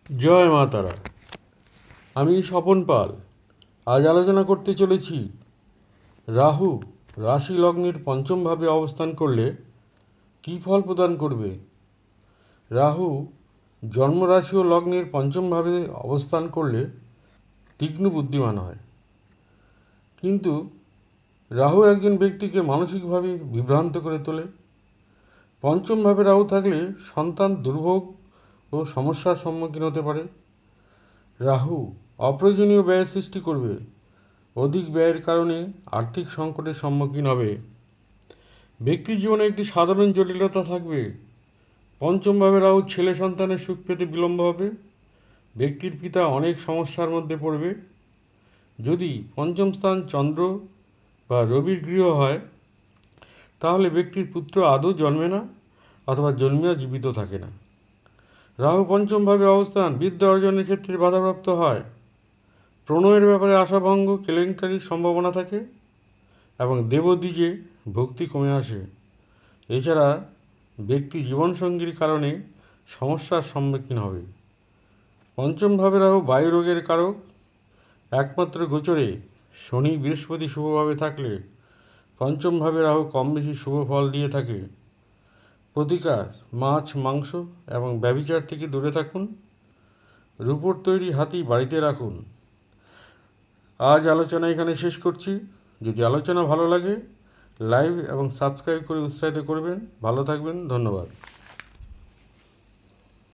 জয় মা তারা। আমি স্বপন পাল। আজ আলোচনা করতে চলেছি রাহু রাশি লগ্নের পঞ্চম ভাবে অবস্থান করলে কী ফল প্রদান করবে। রাহু জন্মরাশি ও লগ্নের পঞ্চম ভাবে অবস্থান করলে তীক্ষ্ণ বুদ্ধিমান হয়, কিন্তু রাহু একজন ব্যক্তিকে মানসিকভাবে বিভ্রান্ত করে তোলে। পঞ্চম ভাবে রাহু থাকলে সন্তান দুর্ভোগ ও সমস্যার সম্মুখীন হতে পারে। রাহু অপ্রয়োজনীয় ব্যয়ের সৃষ্টি করবে। অধিক ব্যয়ের কারণে আর্থিক সংকটের সম্মুখীন হবে। ব্যক্তির জীবনে একটি সাধারণ জটিলতা থাকবে। পঞ্চমভাবে রাহু ছেলে সন্তানের সুখ পেতে বিলম্ব হবে। ব্যক্তির পিতা অনেক সমস্যার মধ্যে পড়বে। যদি পঞ্চম স্থান চন্দ্র বা রবির গৃহ হয়, তাহলে ব্যক্তির পুত্র আদৌ জন্মে না অথবা জন্মিয়া জীবিত থাকে না। রাহু পঞ্চমভাবে অবস্থান বিদ্যা অর্জনের ক্ষেত্রে বাধাপ্রাপ্ত হয়। প্রণয়ের ব্যাপারে আশাভঙ্গ, কেলেঙ্কারির সম্ভাবনা থাকে এবং দেবদ্বিজে ভক্তি কমে আসে। এছাড়া ব্যক্তি জীবনসঙ্গীর কারণে সমস্যার সম্মুখীন হবে। পঞ্চমভাবে রাহু বায়ু রোগের কারক। একমাত্র গোচরে শনি বৃহস্পতি শুভভাবে থাকলে পঞ্চমভাবে রাহু কম বেশি শুভ ফল দিয়ে থাকে। প্রতিকার: মাছ, মাংস এবং ব্যভিচার থেকে দূরে থাকুন। রূপোর তৈরি হাতি বাড়িতে রাখুন। আজ আলোচনা এখানে শেষ করছি। যদি আলোচনা ভালো লাগে, লাইক এবং সাবস্ক্রাইব করে উৎসাহিত করবেন। ভালো থাকবেন। ধন্যবাদ।